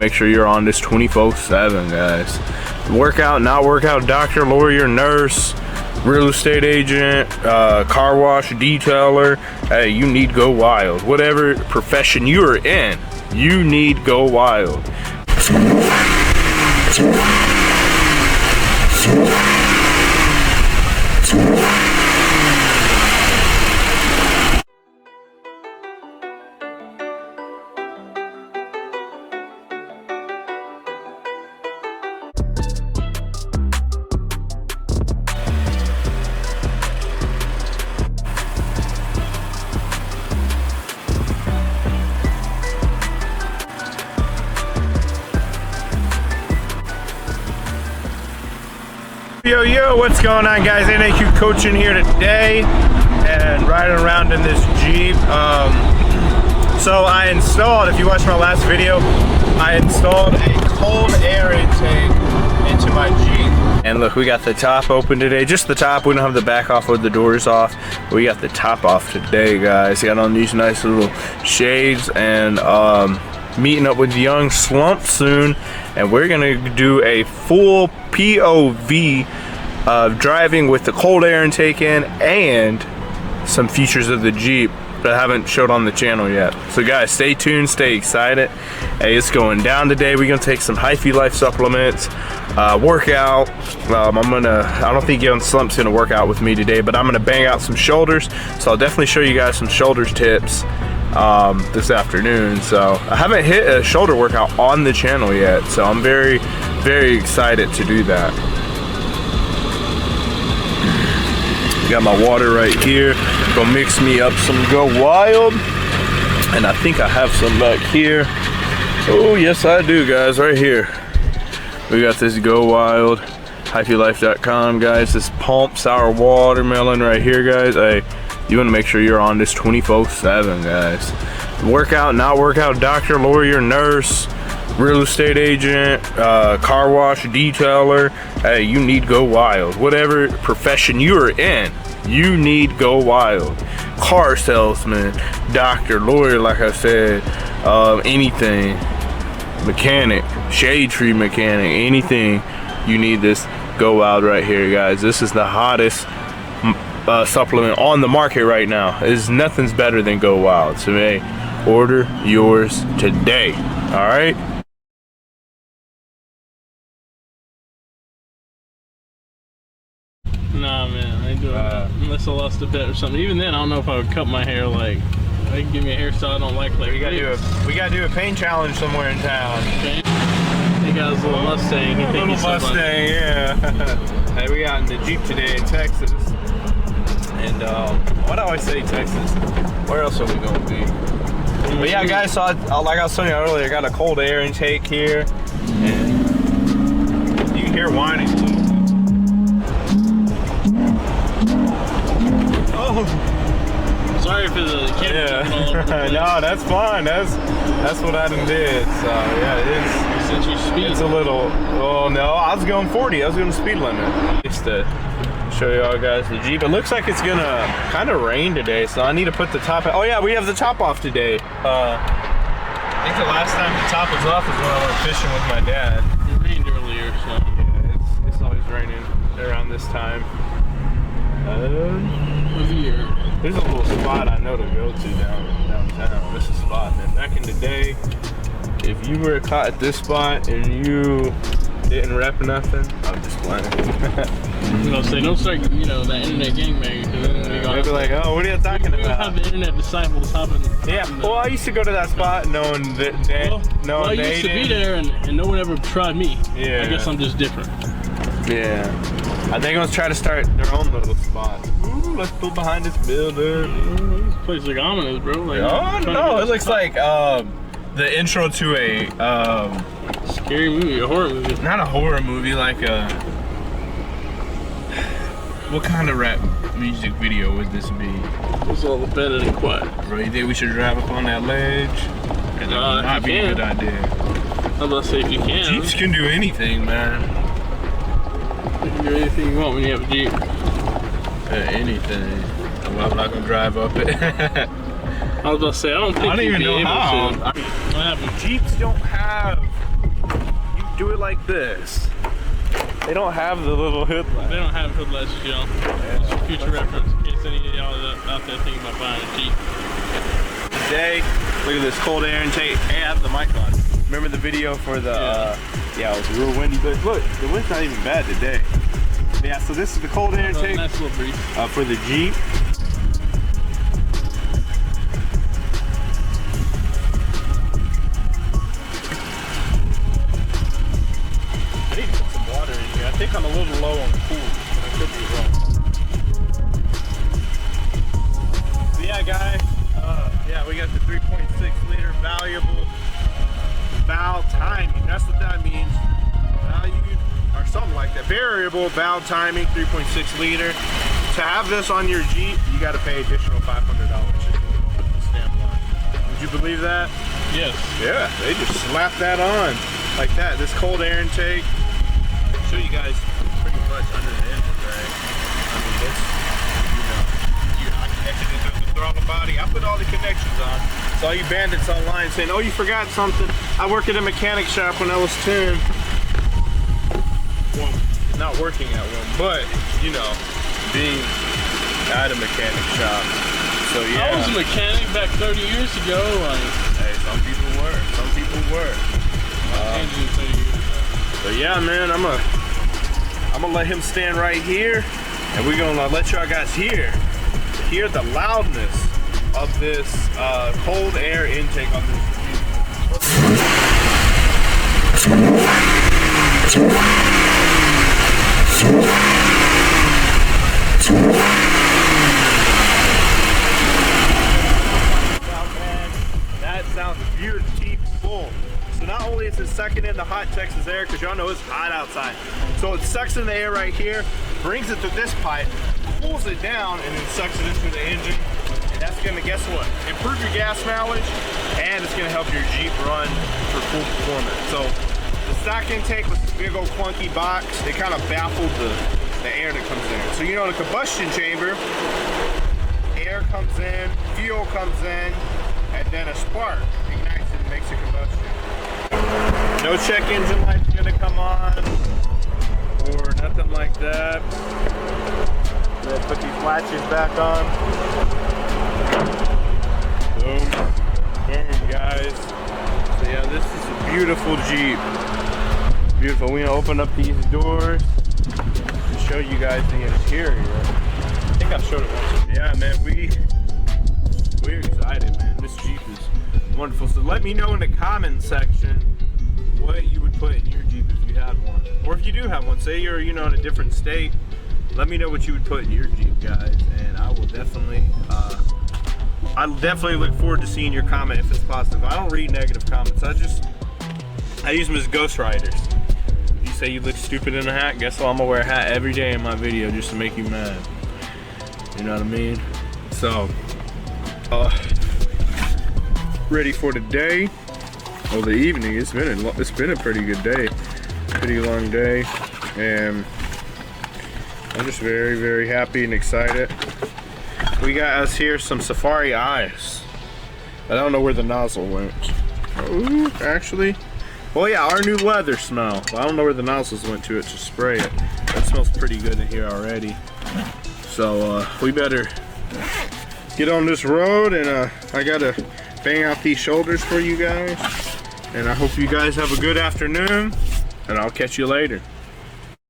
Make sure you're on this 24/7, guys. Workout, not workout, doctor, lawyer, nurse, real estate agent, car wash, detailer. Hey, you need Go Wild. Whatever profession you're in, you need Go Wild. Yo, what's going on, guys? NAQ coaching here today and riding around in this Jeep. So I installed, if you watched my last video, I installed a cold air intake into my Jeep. And look, we got the top open today, just the top. We don't have the back off or the doors off. We got the top off today, guys. Got on these nice little shades and meeting up with Young Slump soon, and we're gonna do a full POV of driving with the cold air intake in and some features of the Jeep that I haven't showed on the channel yet. So guys, stay tuned, stay excited. Hey, it's going down today. We're gonna take some HiFi Life supplements, workout. I don't think Young Slump's gonna work out with me today, but I'm gonna bang out some shoulders. So I'll definitely show you guys some shoulders tips this afternoon. So I haven't hit a shoulder workout on the channel yet, so I'm very, very excited to do that. Got my water right here. Gonna mix me up some Go Wild, and I think I have some back here. Oh yes, I do, guys. Right here we got this Go Wild, HiFiLife.com, guys. This pump sour watermelon right here, guys. Hey, you want to make sure you're on this 24/7, guys. Workout, not workout, doctor, lawyer, nurse, real estate agent, car wash, detailer. Hey, you need Go Wild. Whatever profession you're in, you need Go Wild. Car salesman, doctor, lawyer, like I said, anything, mechanic, shade tree mechanic, anything, you need this Go Wild right here, guys. This is the hottest supplement on the market right now. Nothing's better than Go Wild. So hey, order yours today. All right. Nah, man, I ain't doing that unless I lost a bet or something. Even then, I don't know if I would cut my hair. Like, they can give me a hairstyle I don't like. We gotta do a paint challenge somewhere in town. Okay. He got his little Mustang. A little Mustang, yeah. Hey, we got in the Jeep today in Texas. And what do I always say, Texas? Where else are we gonna be? But yeah, guys, so like I was telling you earlier, I got a cold air intake here, and you can hear whining. Oh, sorry for the camera jumping all over the place. No, that's fine. That's what I done did. So yeah, it is. Since you speed, it's a little. Oh no, I was going 40. I was going the speed limit. Just to show you all guys the Jeep. It looks like it's gonna kind of rain today, so I need to put the top. Oh yeah, we have the top off today. I think the last time the top was off was when I went fishing with my dad. It rained earlier, so yeah, it's always raining around this time. There's a little spot I know to go to downtown. This is a spot, man. Back in the day, if you were caught at this spot and you didn't rep nothing, I'm just playing. You know, say don't start, you know, that internet gangbang, because then they'd be like, oh, what are you talking about? We don't have the internet disciples hopping. Yeah, well, I used to go to that spot knowing that I used to be there and no one ever tried me. Yeah. I guess I'm just different. Yeah. I think I'm gonna try to start their own little spot. Ooh, let's pull behind this building. This place looks ominous, bro. Like, oh no, it looks like the intro to a scary movie, a horror movie. Not a horror movie, like a. What kind of rap music video would this be? It's all better than quiet. Bro, you think we should drive up on that ledge? That might be a good idea. I was about to say if you can. Jeeps can do anything, man. You can do anything you want when you have a Jeep. Anything. Well, I'm not gonna drive up it. I was about to say, I don't even know how. Jeeps don't have like this. They don't have the little hoodlight. They don't have hoodlights, y'all. Just for future reference, in case any of y'all out there thinking about buying a Jeep. Today, look at this cold air intake. Hey, I have the mic on. Remember the video for the, yeah, it was real windy, but look, the wind's not even bad today. Yeah, so this is the cold air intake Nice little breeze. for the Jeep. I need to put some water in here. I think I'm a little low on cool, but I could be wrong. So yeah, guys, yeah, we got the 3.6 liter valve timing. That's what that means. Valued or something like that. Variable valve timing, 3.6 liter. To have this on your Jeep, you got to pay additional $500 just to put the stamp on. Would you believe that? Yes. Yeah, they just slapped that on like that. This cold air intake. I'll show you guys pretty much under the engine tray. I mean, it's, I connected it to the throttle body. I put all the connections on. So all you bandits online saying, oh, you forgot something. I worked at a mechanic shop when I was 10. Well, not working at one, but, being at a mechanic shop. So yeah. I was a mechanic back 30 years ago. Hey, some people were. Some people were. So yeah, man, I'm gonna let him stand right here, and we're gonna let y'all guys hear the loudness of this cold air intake on this That sounds beautiful. So not only is it sucking in the hot Texas air, because y'all know it's hot outside, so it sucks in the air right here, brings it to this pipe, pulls it down, and then sucks it into the engine. And that's gonna, guess what? Improve your gas mileage, and it's gonna help your Jeep run for full performance. So the stock intake with this big old clunky box, it kind of baffled the air that comes in. So in a combustion chamber, air comes in, fuel comes in, and then a spark ignites it and makes a combustion. No check engine light's gonna come on, or nothing like that. We'll put these latches back on. Boom. Boom, guys. So yeah, this is a beautiful Jeep. Beautiful. We're gonna open up these doors and show you guys the interior. I think I've showed it once. Yeah, man, we're excited, man. This Jeep is wonderful. So let me know in the comment section what you would put in your Jeep if you had one, or if you do have one. Say you're in a different state. Let me know what you would put in your Jeep, guys, and I will definitely look forward to seeing your comment if it's positive. I don't read negative comments. I use them as ghostwriters. You say you look stupid in a hat, guess what? I'm gonna wear a hat every day in my video just to make you mad. You know what I mean? So, ready for the day or the evening. It's been a pretty good day, pretty long day, and I'm just very, very happy and excited. We got us here some Safari Eyes. I don't know where the nozzle went. Ooh, actually, well, yeah, our new leather smell. I don't know where the nozzles went to spray it. That smells pretty good in here already. So we better get on this road, and I gotta bang out these shoulders for you guys. And I hope you guys have a good afternoon, and I'll catch you later.